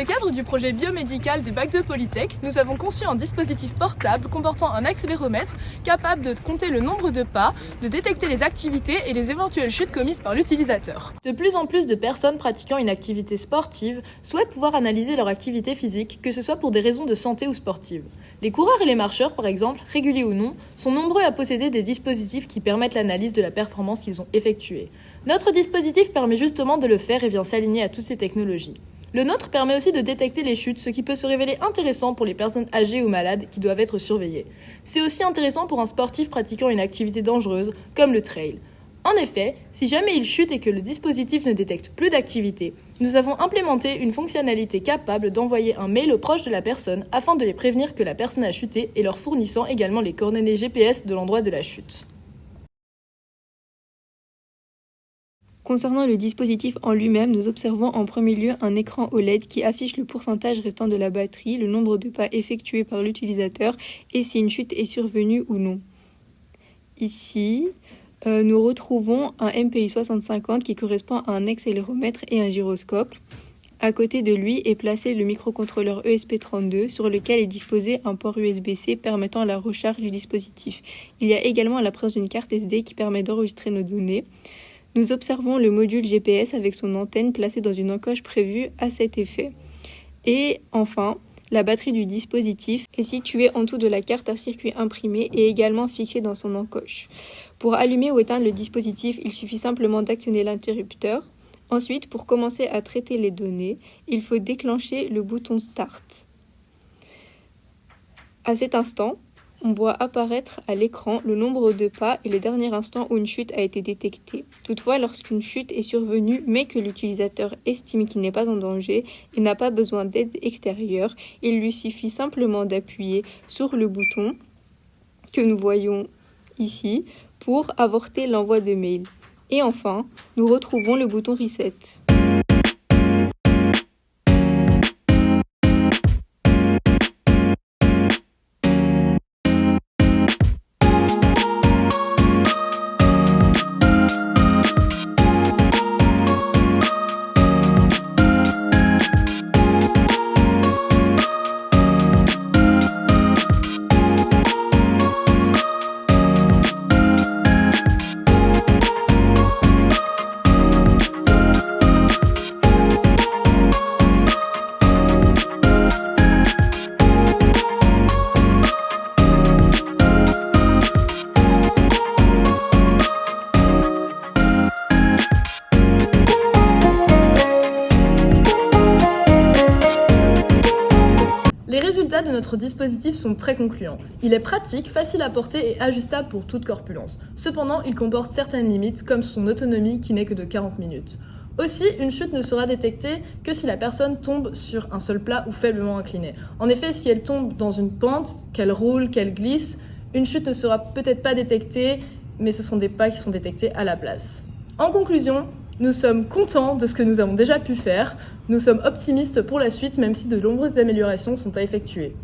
cadre du projet biomédical des bacs de Polytech, nous avons conçu un dispositif portable comportant un accéléromètre capable de compter le nombre de pas, de détecter les activités et les éventuelles chutes commises par l'utilisateur. De plus en plus de personnes pratiquant une activité sportive souhaitent pouvoir analyser leur activité physique, que ce soit pour des raisons de santé ou sportives. Les coureurs et les marcheurs, par exemple, réguliers ou non, sont nombreux à posséder des dispositifs qui permettent l'analyse de la performance qu'ils ont effectuée. Notre dispositif permet justement de le faire et vient s'aligner à toutes ces technologies. Le nôtre permet aussi de détecter les chutes, ce qui peut se révéler intéressant pour les personnes âgées ou malades qui doivent être surveillées. C'est aussi intéressant pour un sportif pratiquant une activité dangereuse, comme le trail. En effet, si jamais il chute et que le dispositif ne détecte plus d'activité, nous avons implémenté une fonctionnalité capable d'envoyer un mail aux proches de la personne afin de les prévenir que la personne a chuté et leur fournissant également les coordonnées GPS de l'endroit de la chute. Concernant le dispositif en lui-même, nous observons en premier lieu un écran OLED qui affiche le pourcentage restant de la batterie, le nombre de pas effectués par l'utilisateur et si une chute est survenue ou non. Ici, nous retrouvons un MPI 6050 qui correspond à un accéléromètre et un gyroscope. À côté de lui est placé le microcontrôleur ESP32 sur lequel est disposé un port USB-C permettant la recharge du dispositif. Il y a également la présence d'une carte SD qui permet d'enregistrer nos données. Nous observons le module GPS avec son antenne placée dans une encoche prévue à cet effet. Et enfin, la batterie du dispositif est située en dessous de la carte à circuit imprimée et également fixée dans son encoche. Pour allumer ou éteindre le dispositif, il suffit simplement d'actionner l'interrupteur. Ensuite, pour commencer à traiter les données, il faut déclencher le bouton Start. À cet instant, on voit apparaître à l'écran le nombre de pas et le dernier instant où une chute a été détectée. Toutefois, lorsqu'une chute est survenue mais que l'utilisateur estime qu'il n'est pas en danger et n'a pas besoin d'aide extérieure, il lui suffit simplement d'appuyer sur le bouton que nous voyons ici pour avorter l'envoi de mail. Et enfin, nous retrouvons le bouton Reset. Les résultats de notre dispositif sont très concluants. Il est pratique, facile à porter et ajustable pour toute corpulence. Cependant, il comporte certaines limites, comme son autonomie qui n'est que de 40 minutes. Aussi, une chute ne sera détectée que si la personne tombe sur un seul plat ou faiblement incliné. En effet, si elle tombe dans une pente, qu'elle roule, qu'elle glisse, une chute ne sera peut-être pas détectée, mais ce sont des pas qui sont détectés à la place. En conclusion, nous sommes contents de ce que nous avons déjà pu faire. Nous sommes optimistes pour la suite, même si de nombreuses améliorations sont à effectuer.